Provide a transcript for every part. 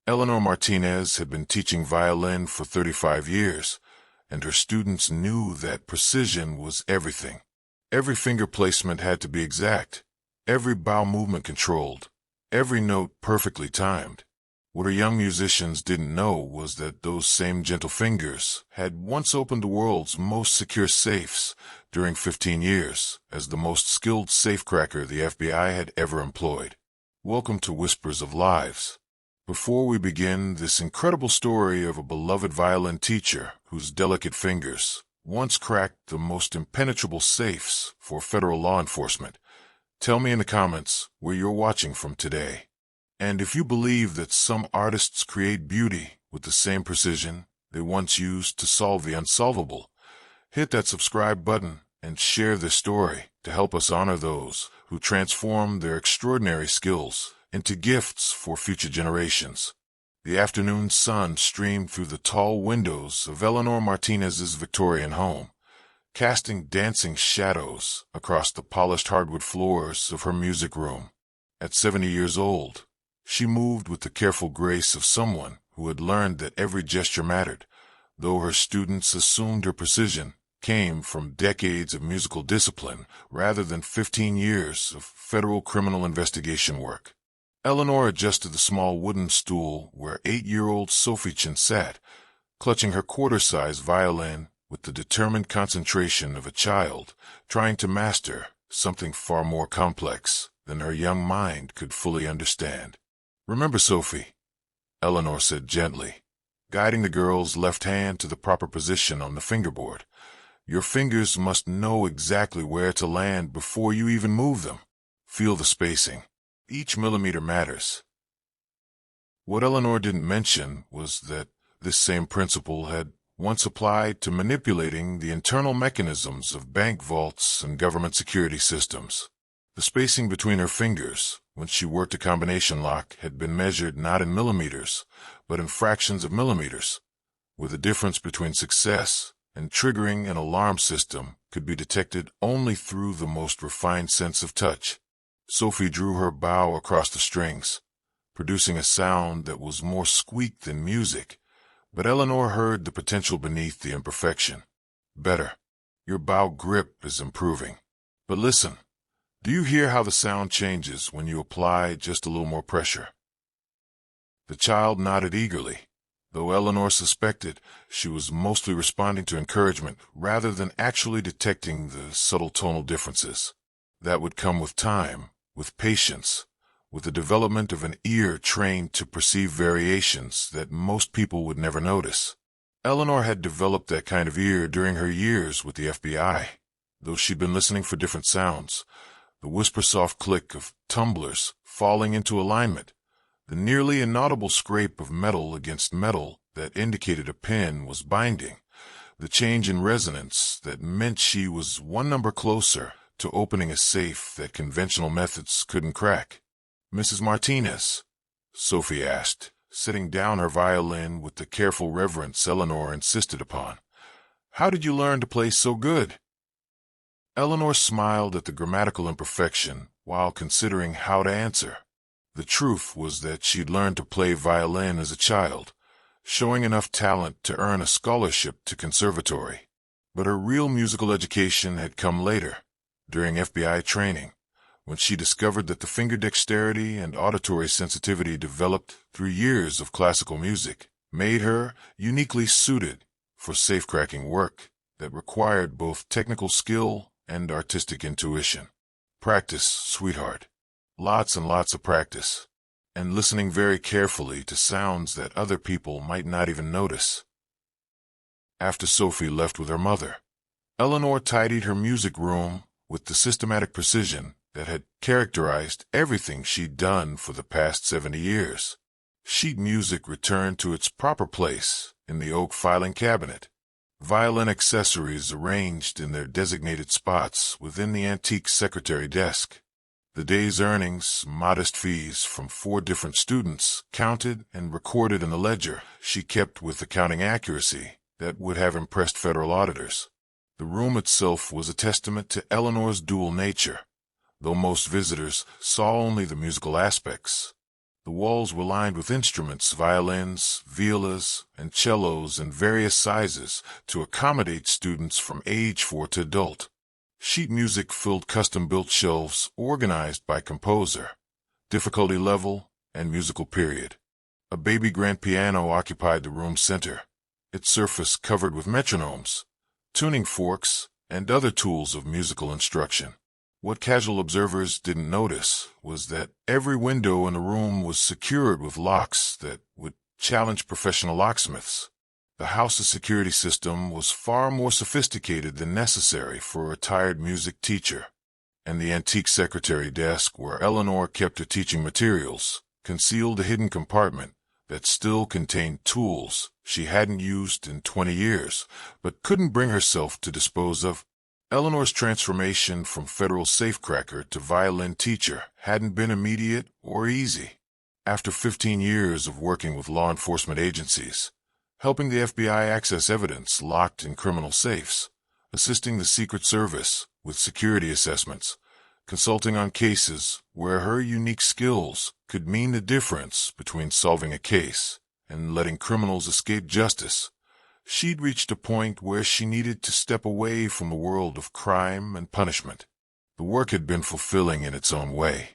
Eleanor Martinez had been teaching violin for 35 years, and her students knew that precision was everything. Every finger placement had to be exact, every bow movement controlled, every note perfectly timed. What her young musicians didn't know was that those same gentle fingers had once opened the world's most secure safes during 15 years as the most skilled safecracker the FBI had ever employed. Welcome to Whispers of Lives. Before we begin this incredible story of a beloved violin teacher whose delicate fingers once cracked the most impenetrable safes for federal law enforcement, tell me in the comments where you're watching from today. And if you believe that some artists create beauty with the same precision they once used to solve the unsolvable, hit that subscribe button and share this story to help us honor those who transform their extraordinary skills into gifts for future generations. The afternoon sun streamed through the tall windows of Eleanor Martinez's Victorian home, casting dancing shadows across the polished hardwood floors of her music room. At 70 years old, she moved with the careful grace of someone who had learned that every gesture mattered, though her students assumed her precision came from decades of musical discipline rather than 15 years of federal criminal investigation work. Eleanor adjusted the small wooden stool where 8-year-old Sophie Chin sat, clutching her quarter-size violin with the determined concentration of a child trying to master something far more complex than her young mind could fully understand. "Remember, Sophie," Eleanor said gently, guiding the girl's left hand to the proper position on the fingerboard. "Your fingers must know exactly where to land before you even move them. Feel the spacing. Each millimeter matters." What Eleanor didn't mention was that this same principle had once applied to manipulating the internal mechanisms of bank vaults and government security systems. The spacing between her fingers, when she worked a combination lock, had been measured not in millimeters, but in fractions of millimeters, where the difference between success and triggering an alarm system could be detected only through the most refined sense of touch. Sophie drew her bow across the strings, producing a sound that was more squeak than music, but Eleanor heard the potential beneath the imperfection. "Better. Your bow grip is improving. But listen. Do you hear how the sound changes when you apply just a little more pressure?" The child nodded eagerly, though Eleanor suspected she was mostly responding to encouragement rather than actually detecting the subtle tonal differences. That would come with time, with patience, with the development of an ear trained to perceive variations that most people would never notice. Eleanor had developed that kind of ear during her years with the FBI, though she'd been listening for different sounds. The whisper-soft click of tumblers falling into alignment, the nearly inaudible scrape of metal against metal that indicated a pin was binding, the change in resonance that meant she was one number closer to opening a safe that conventional methods couldn't crack. "Mrs. Martinez," Sophie asked, setting down her violin with the careful reverence Eleanor insisted upon, "how did you learn to play so good?" Eleanor smiled at the grammatical imperfection while considering how to answer. The truth was that she'd learned to play violin as a child, showing enough talent to earn a scholarship to conservatory. But her real musical education had come later, during FBI training, when she discovered that the finger dexterity and auditory sensitivity developed through years of classical music made her uniquely suited for safecracking work that required both technical skill and artistic intuition. Practice, sweetheart. Lots and lots of practice. And listening very carefully to sounds that other people might not even notice. After Sophie left with her mother, Eleanor tidied her music room with the systematic precision that had characterized everything she'd done for the past 70 years. Sheet music returned to its proper place in the oak filing cabinet, violin accessories arranged in their designated spots within the antique secretary desk. The day's earnings, modest fees from 4 different students, counted and recorded in the ledger she kept with accounting accuracy that would have impressed federal auditors. The room itself was a testament to Eleanor's dual nature, though most visitors saw only the musical aspects. The walls were lined with instruments, violins, violas, and cellos in various sizes to accommodate students from age 4 to adult. Sheet music filled custom-built shelves organized by composer, difficulty level, and musical period. A baby grand piano occupied the room's center, its surface covered with metronomes, tuning forks, and other tools of musical instruction. What casual observers didn't notice was that every window in the room was secured with locks that would challenge professional locksmiths. The house's security system was far more sophisticated than necessary for a retired music teacher, and the antique secretary desk where Eleanor kept her teaching materials concealed a hidden compartment that still contained tools she hadn't used in 20 years, but couldn't bring herself to dispose of. Eleanor's transformation from federal safecracker to violin teacher hadn't been immediate or easy. After 15 years of working with law enforcement agencies, helping the FBI access evidence locked in criminal safes, assisting the Secret Service with security assessments, consulting on cases where her unique skills could mean the difference between solving a case and letting criminals escape justice, she'd reached a point where she needed to step away from the world of crime and punishment. The work had been fulfilling in its own way.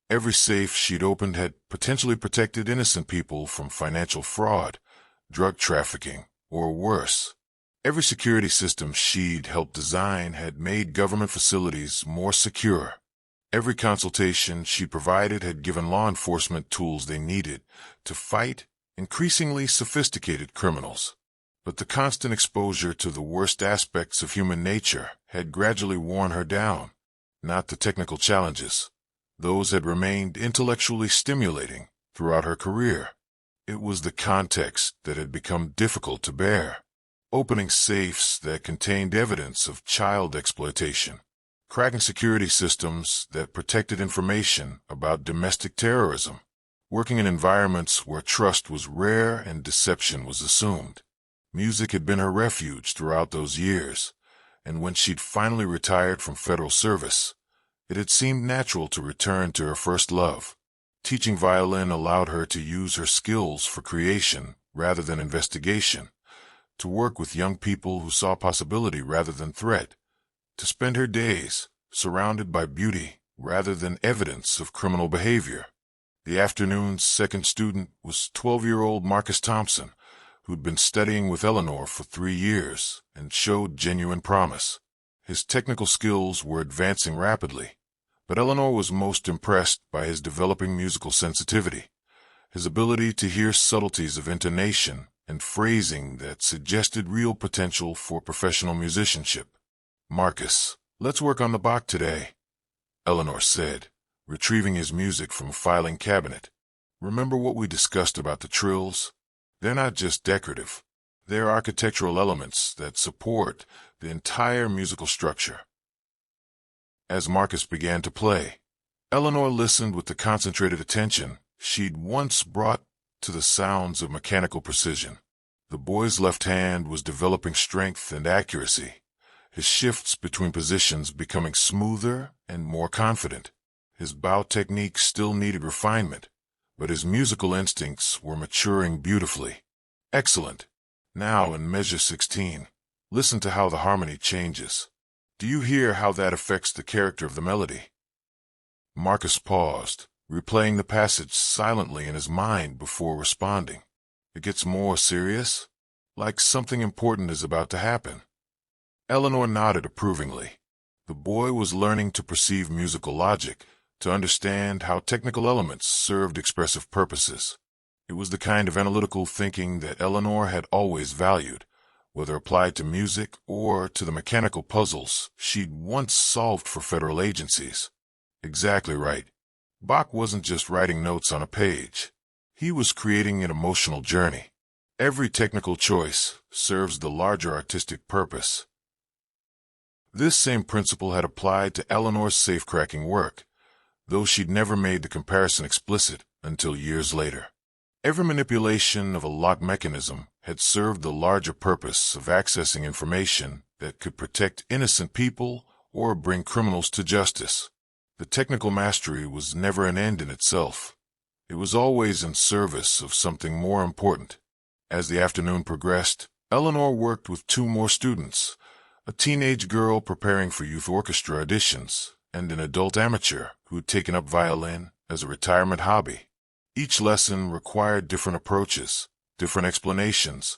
Every safe she'd opened had potentially protected innocent people from financial fraud, drug trafficking, or worse. Every security system she'd helped design had made government facilities more secure. Every consultation she provided had given law enforcement tools they needed to fight increasingly sophisticated criminals. But the constant exposure to the worst aspects of human nature had gradually worn her down. Not the technical challenges. Those had remained intellectually stimulating throughout her career. It was the context that had become difficult to bear. Opening safes that contained evidence of child exploitation, cracking security systems that protected information about domestic terrorism, working in environments where trust was rare and deception was assumed. Music had been her refuge throughout those years, and when she'd finally retired from federal service, it had seemed natural to return to her first love. Teaching violin allowed her to use her skills for creation rather than investigation, to work with young people who saw possibility rather than threat, to spend her days surrounded by beauty rather than evidence of criminal behavior. The afternoon's second student was 12-year-old Marcus Thompson, who'd been studying with Eleanor for 3 years and showed genuine promise. His technical skills were advancing rapidly, but Eleanor was most impressed by his developing musical sensitivity, his ability to hear subtleties of intonation and phrasing that suggested real potential for professional musicianship. "Marcus, let's work on the Bach today," Eleanor said, retrieving his music from a filing cabinet. "Remember what we discussed about the trills? They're not just decorative. They're architectural elements that support the entire musical structure." As Marcus began to play, Eleanor listened with the concentrated attention she'd once brought to the sounds of mechanical precision. The boy's left hand was developing strength and accuracy, his shifts between positions becoming smoother and more confident. His bow technique still needed refinement, but his musical instincts were maturing beautifully. "Excellent. Now in measure 16, listen to how the harmony changes. Do you hear how that affects the character of the melody?" Marcus paused, replaying the passage silently in his mind before responding. "It gets more serious, like something important is about to happen." Eleanor nodded approvingly. The boy was learning to perceive musical logic, to understand how technical elements served expressive purposes. It was the kind of analytical thinking that Eleanor had always valued, whether applied to music or to the mechanical puzzles she'd once solved for federal agencies. Exactly right. Bach wasn't just writing notes on a page. He was creating an emotional journey. Every technical choice serves the larger artistic purpose. This same principle had applied to Eleanor's safecracking work, though she'd never made the comparison explicit until years later. Every manipulation of a lock mechanism had served the larger purpose of accessing information that could protect innocent people or bring criminals to justice. The technical mastery was never an end in itself. It was always in service of something more important. As the afternoon progressed, Eleanor worked with two more students, a teenage girl preparing for youth orchestra auditions, and an adult amateur who had taken up violin as a retirement hobby. Each lesson required different approaches, different explanations,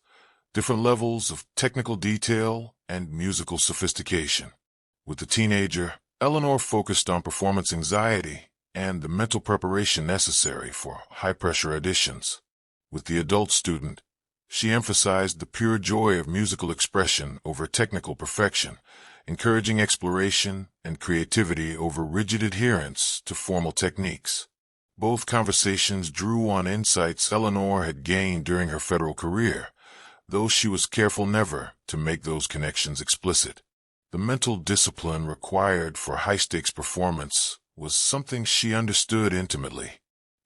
different levels of technical detail and musical sophistication. With the teenager, Eleanor focused on performance anxiety and the mental preparation necessary for high-pressure auditions. With the adult student, she emphasized the pure joy of musical expression over technical perfection, encouraging exploration and creativity over rigid adherence to formal techniques. Both conversations drew on insights Eleanor had gained during her federal career, though she was careful never to make those connections explicit. The mental discipline required for high-stakes performance was something she understood intimately.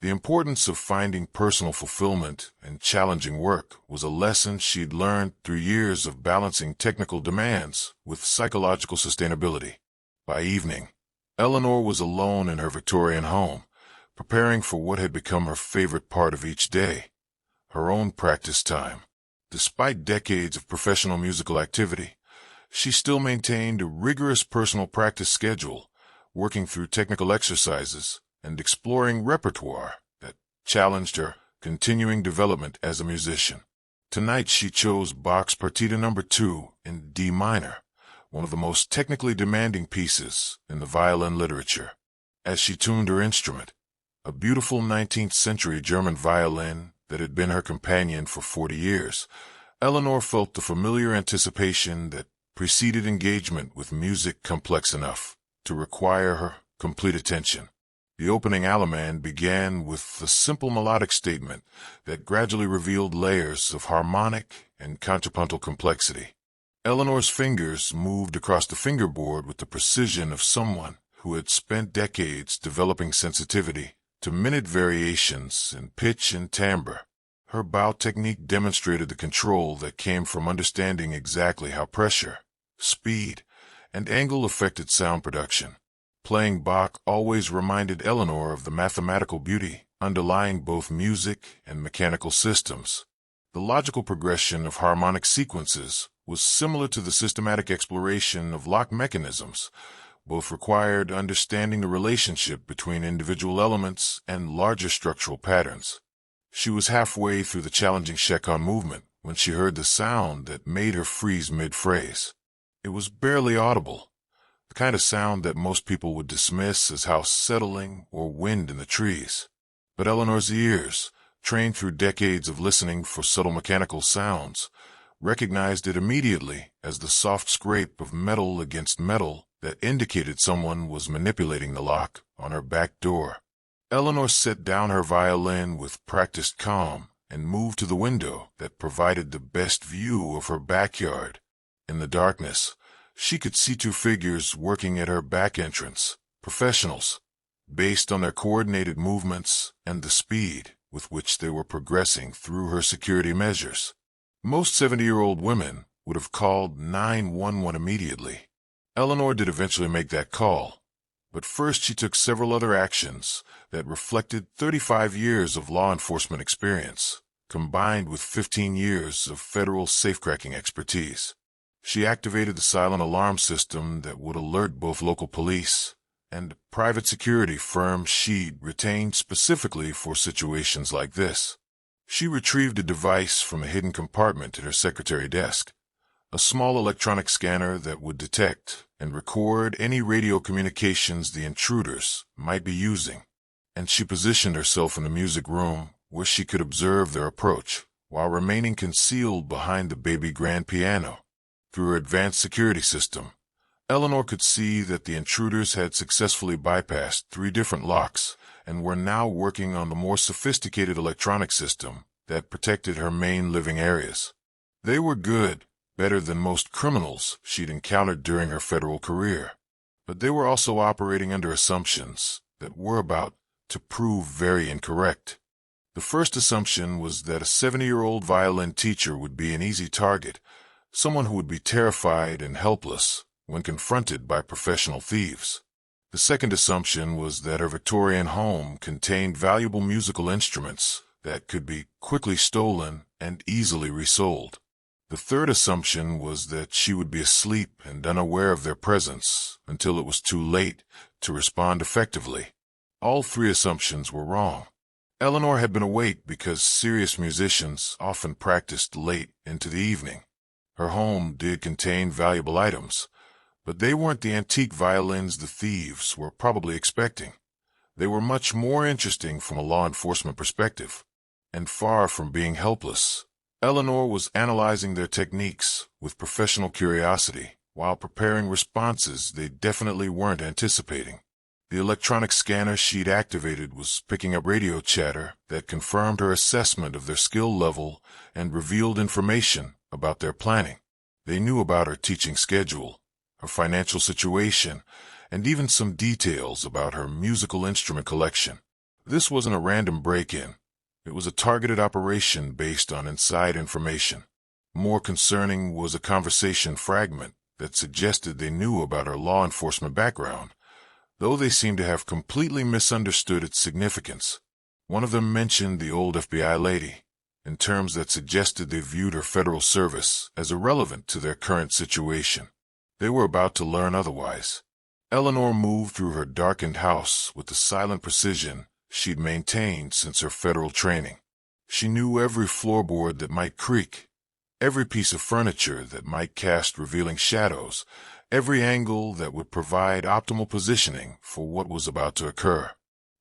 The importance of finding personal fulfillment in challenging work was a lesson she'd learned through years of balancing technical demands with psychological sustainability. By evening, Eleanor was alone in her Victorian home, preparing for what had become her favorite part of each day, her own practice time. Despite decades of professional musical activity, she still maintained a rigorous personal practice schedule, working through technical exercises and exploring repertoire that challenged her continuing development as a musician. Tonight she chose Bach's Partita No. 2 in D minor, one of the most technically demanding pieces in the violin literature. As she tuned her instrument, a beautiful 19th-century German violin that had been her companion for 40 years, Eleanor felt the familiar anticipation that preceded engagement with music complex enough to require her complete attention. The opening allemande began with a simple melodic statement that gradually revealed layers of harmonic and contrapuntal complexity. Eleanor's fingers moved across the fingerboard with the precision of someone who had spent decades developing sensitivity to minute variations in pitch and timbre. Her bow technique demonstrated the control that came from understanding exactly how pressure, speed, and angle affected sound production. Playing Bach always reminded Eleanor of the mathematical beauty underlying both music and mechanical systems. The logical progression of harmonic sequences was similar to the systematic exploration of locked mechanisms. Both required understanding the relationship between individual elements and larger structural patterns. She was halfway through the challenging Chaconne movement when she heard the sound that made her freeze mid-phrase. It was barely audible, the kind of sound that most people would dismiss as house settling or wind in the trees. But Eleanor's ears, trained through decades of listening for subtle mechanical sounds, recognized it immediately as the soft scrape of metal against metal that indicated someone was manipulating the lock on her back door. Eleanor set down her violin with practiced calm and moved to the window that provided the best view of her backyard. In the darkness, she could see two figures working at her back entrance, professionals, based on their coordinated movements and the speed with which they were progressing through her security measures. Most 70-year-old women would have called 911 immediately. Eleanor did eventually make that call, but first she took several other actions that reflected 35 years of law enforcement experience, combined with 15 years of federal safecracking expertise. She activated the silent alarm system that would alert both local police and a private security firm she'd retained specifically for situations like this. She retrieved a device from a hidden compartment in her secretary desk, a small electronic scanner that would detect and record any radio communications the intruders might be using, and she positioned herself in the music room where she could observe their approach while remaining concealed behind the baby grand piano. Through her advanced security system, Eleanor could see that the intruders had successfully bypassed 3 different locks and were now working on the more sophisticated electronic system that protected her main living areas. They were good, better than most criminals she'd encountered during her federal career, but they were also operating under assumptions that were about to prove very incorrect. The first assumption was that a 70-year-old violin teacher would be an easy target, someone who would be terrified and helpless when confronted by professional thieves. The second assumption was that her Victorian home contained valuable musical instruments that could be quickly stolen and easily resold. The third assumption was that she would be asleep and unaware of their presence until it was too late to respond effectively. All three assumptions were wrong. Eleanor had been awake because serious musicians often practiced late into the evening. Her home did contain valuable items, but they weren't the antique violins the thieves were probably expecting. They were much more interesting from a law enforcement perspective, and far from being helpless. Eleanor was analyzing their techniques with professional curiosity while preparing responses they definitely weren't anticipating. The electronic scanner she'd activated was picking up radio chatter that confirmed her assessment of their skill level and revealed information about their planning. They knew about her teaching schedule, her financial situation, and even some details about her musical instrument collection. This wasn't a random break-in. It was a targeted operation based on inside information. More concerning was a conversation fragment that suggested they knew about her law enforcement background, though they seemed to have completely misunderstood its significance. One of them mentioned the old FBI lady, in terms that suggested they viewed her federal service as irrelevant to their current situation. They were about to learn otherwise. Eleanor moved through her darkened house with the silent precision she'd maintained since her federal training. She knew every floorboard that might creak, every piece of furniture that might cast revealing shadows, every angle that would provide optimal positioning for what was about to occur.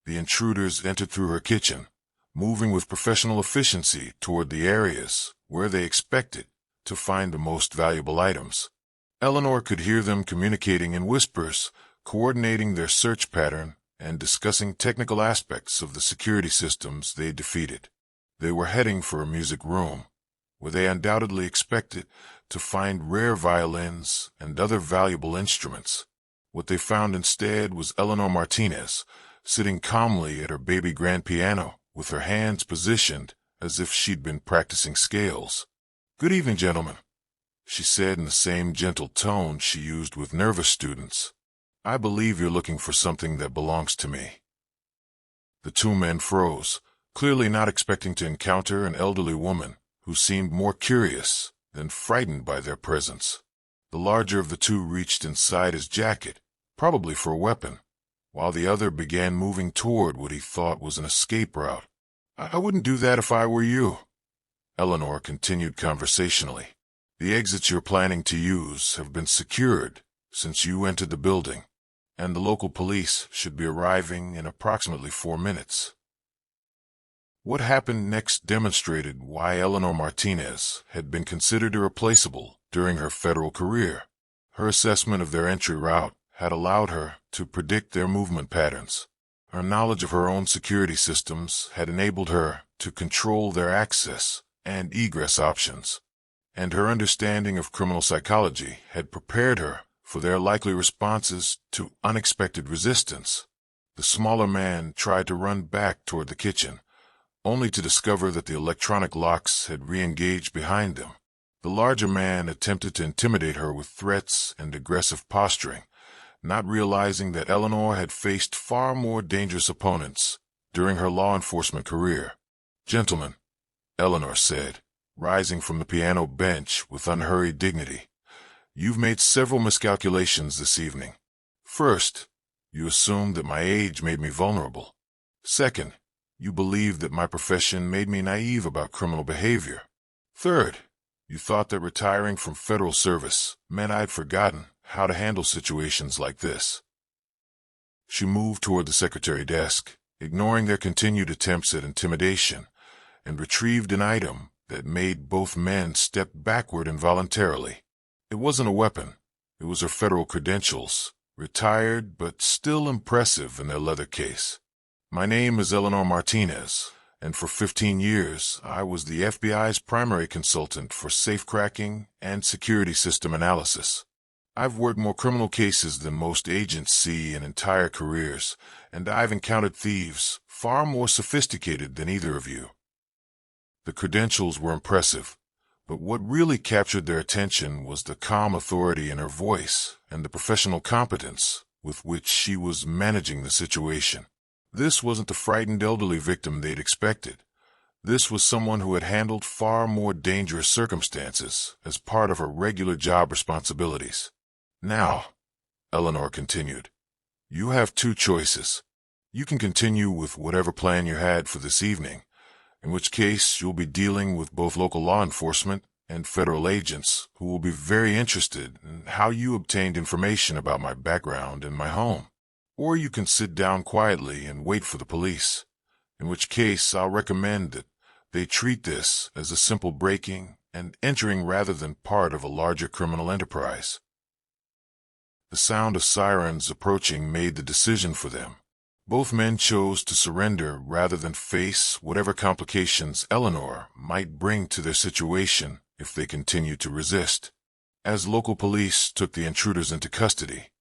The intruders entered through her kitchen, moving with professional efficiency toward the areas where they expected to find the most valuable items. Eleanor could hear them communicating in whispers, coordinating their search pattern, and discussing technical aspects of the security systems they defeated. They were heading for a music room, where they undoubtedly expected to find rare violins and other valuable instruments. What they found instead was Eleanor Martinez, sitting calmly at her baby grand piano, with her hands positioned as if she'd been practicing scales. "Good evening, gentlemen," she said in the same gentle tone she used with nervous students. "I believe you're looking for something that belongs to me." The two men froze, clearly not expecting to encounter an elderly woman who seemed more curious than frightened by their presence. The larger of the two reached inside his jacket, probably for a weapon, while the other began moving toward what he thought was an escape route. "I wouldn't do that if I were you," Eleanor continued conversationally. "The exits you're planning to use have been secured since you entered the building, and the local police should be arriving in approximately 4 minutes. What happened next demonstrated why Eleanor Martinez had been considered irreplaceable during her federal career. Her assessment of their entry route had allowed her to predict their movement patterns. Her knowledge of her own security systems had enabled her to control their access and egress options, and her understanding of criminal psychology had prepared her for their likely responses to unexpected resistance. The smaller man tried to run back toward the kitchen, only to discover that the electronic locks had re-engaged behind them. The larger man attempted to intimidate her with threats and aggressive posturing, not realizing that Eleanor had faced far more dangerous opponents during her law enforcement career. "Gentlemen," Eleanor said, rising from the piano bench with unhurried dignity, "you've made several miscalculations this evening. First, you assumed that my age made me vulnerable. Second, you believed that my profession made me naive about criminal behavior. Third, you thought that retiring from federal service meant I'd forgotten how to handle situations like this." She moved toward the secretary desk, ignoring their continued attempts at intimidation, and retrieved an item that made both men step backward involuntarily. It wasn't a weapon. It was her federal credentials, retired but still impressive in their leather case. "My name is Eleanor Martinez, and for 15 years I was the FBI's primary consultant for safecracking and security system analysis. I've worked more criminal cases than most agents see in entire careers, and I've encountered thieves far more sophisticated than either of you." The credentials were impressive, but what really captured their attention was the calm authority in her voice and the professional competence with which she was managing the situation. This wasn't the frightened elderly victim they'd expected. This was someone who had handled far more dangerous circumstances as part of her regular job responsibilities. "Now," Eleanor continued, "you have two choices. You can continue with whatever plan you had for this evening, in which case you'll be dealing with both local law enforcement and federal agents who will be very interested in how you obtained information about my background and my home. Or you can sit down quietly and wait for the police, in which case I'll recommend that they treat this as a simple breaking and entering rather than part of a larger criminal enterprise." The sound of sirens approaching made the decision for them. Both men chose to surrender rather than face whatever complications Eleanor might bring to their situation if they continued to resist. As local police took the intruders into custody,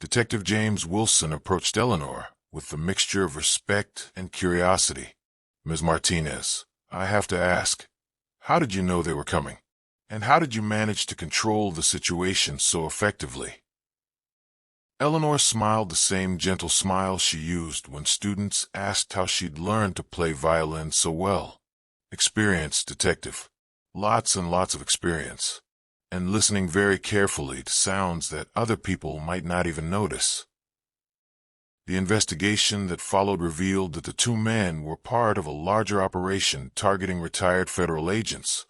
Detective James Wilson approached Eleanor with a mixture of respect and curiosity. "Ms. Martinez, I have to ask, how did you know they were coming? And how did you manage to control the situation so effectively?" Eleanor smiled the same gentle smile she used when students asked how she'd learned to play violin so well. "Experience, detective. Lots and lots of experience. And listening very carefully to sounds that other people might not even notice." The investigation that followed revealed that the two men were part of a larger operation targeting retired federal agents,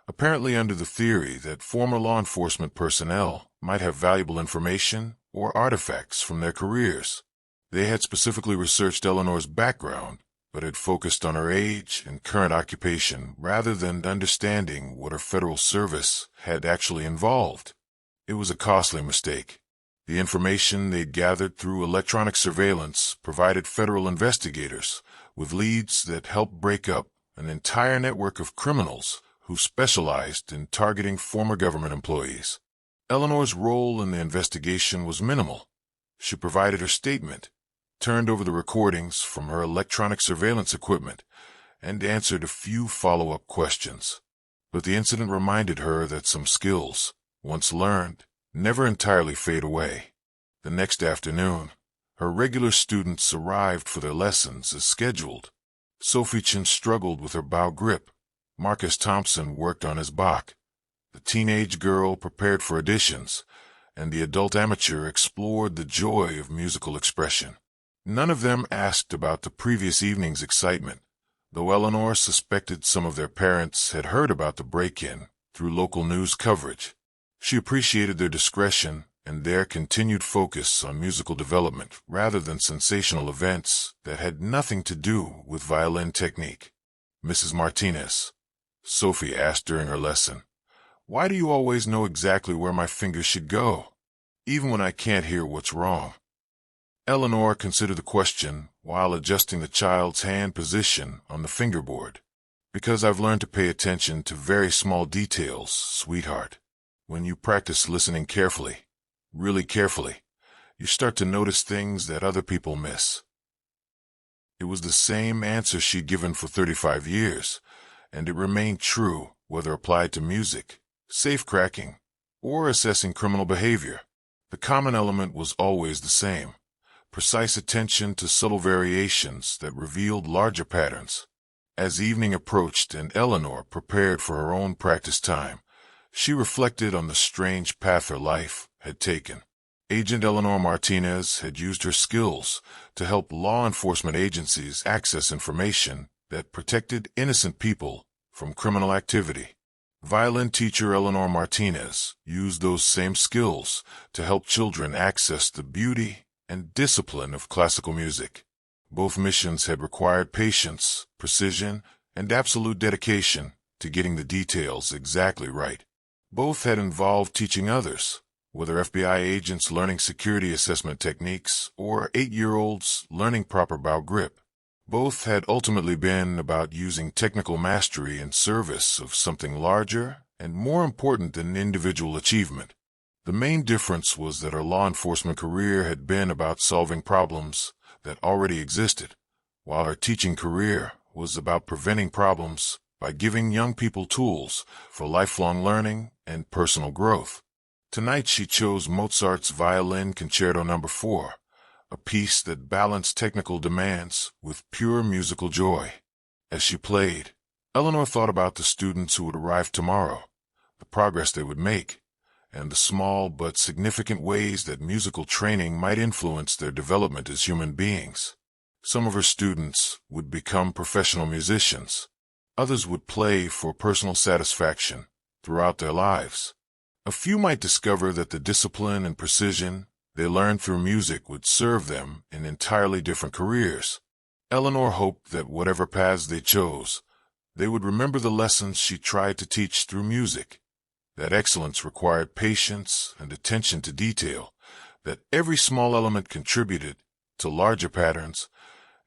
apparently under the theory that former law enforcement personnel might have valuable information or artifacts from their careers. They had specifically researched Eleanor's background, but had focused on her age and current occupation rather than understanding what her federal service had actually involved. It was a costly mistake. The information they'd gathered through electronic surveillance provided federal investigators with leads that helped break up an entire network of criminals who specialized in targeting former government employees. Eleanor's role in the investigation was minimal. She provided her statement, turned over the recordings from her electronic surveillance equipment, and answered a few follow-up questions. But the incident reminded her that some skills, once learned, never entirely fade away. The next afternoon, her regular students arrived for their lessons as scheduled. Sophie Chin struggled with her bow grip. Marcus Thompson worked on his Bach. The teenage girl prepared for auditions, and the adult amateur explored the joy of musical expression. None of them asked about the previous evening's excitement, though Eleanor suspected some of their parents had heard about the break-in through local news coverage. She appreciated their discretion and their continued focus on musical development rather than sensational events that had nothing to do with violin technique. "Mrs. Martinez," Sophie asked during her lesson, "why do you always know exactly where my fingers should go, even when I can't hear what's wrong?" Eleanor considered the question while adjusting the child's hand position on the fingerboard. "Because I've learned to pay attention to very small details, sweetheart. When you practice listening carefully, really carefully, you start to notice things that other people miss." It was the same answer she'd given for 35 years, and it remained true whether applied to music, safecracking, or assessing criminal behavior. The common element was always the same: precise attention to subtle variations that revealed larger patterns. As evening approached and Eleanor prepared for her own practice time, she reflected on the strange path her life had taken. Agent Eleanor Martinez had used her skills to help law enforcement agencies access information that protected innocent people from criminal activity. Violin teacher Eleanor Martinez used those same skills to help children access the beauty and discipline of classical music. Both missions had required patience, precision, and absolute dedication to getting the details exactly right. Both had involved teaching others, whether FBI agents learning security assessment techniques or 8-year-olds learning proper bow grip. Both had ultimately been about using technical mastery in service of something larger and more important than individual achievement. The main difference was that her law enforcement career had been about solving problems that already existed, while her teaching career was about preventing problems by giving young people tools for lifelong learning and personal growth. Tonight she chose Mozart's Violin Concerto No. 4 a piece that balanced technical demands with pure musical joy. As she played, Eleanor thought about the students who would arrive tomorrow, the progress they would make, and the small but significant ways that musical training might influence their development as human beings. Some of her students would become professional musicians. Others would play for personal satisfaction throughout their lives. A few might discover that the discipline and precision they learned through music would serve them in entirely different careers. Eleanor hoped that whatever paths they chose, they would remember the lessons she tried to teach through music, that excellence required patience and attention to detail, that every small element contributed to larger patterns,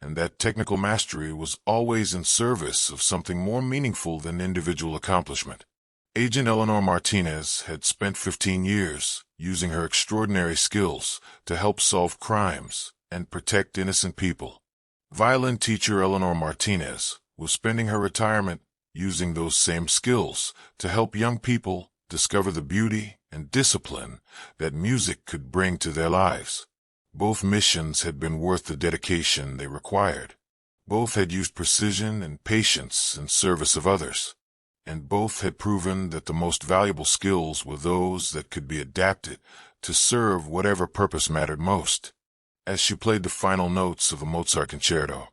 and that technical mastery was always in service of something more meaningful than individual accomplishment. Agent Eleanor Martinez had spent 15 years using her extraordinary skills to help solve crimes and protect innocent people. Violin teacher Eleanor Martinez was spending her retirement using those same skills to help young people discover the beauty and discipline that music could bring to their lives. Both missions had been worth the dedication they required. Both had used precision and patience in service of others. And both had proven that the most valuable skills were those that could be adapted to serve whatever purpose mattered most. As she played the final notes of a Mozart concerto,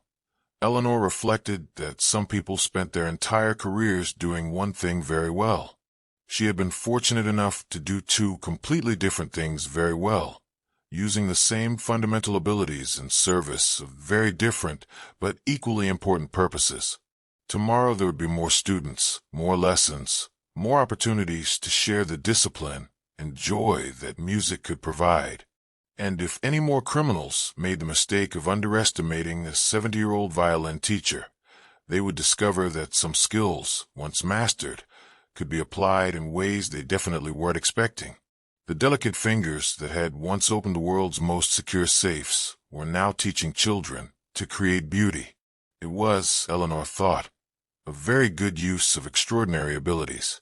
Eleanor reflected that some people spent their entire careers doing one thing very well. She had been fortunate enough to do two completely different things very well, using the same fundamental abilities in service of very different but equally important purposes. Tomorrow there would be more students, more lessons, more opportunities to share the discipline and joy that music could provide. And if any more criminals made the mistake of underestimating a 70-year-old violin teacher, they would discover that some skills, once mastered, could be applied in ways they definitely weren't expecting. The delicate fingers that had once opened the world's most secure safes were now teaching children to create beauty. It was, Eleanor thought, a very good use of extraordinary abilities.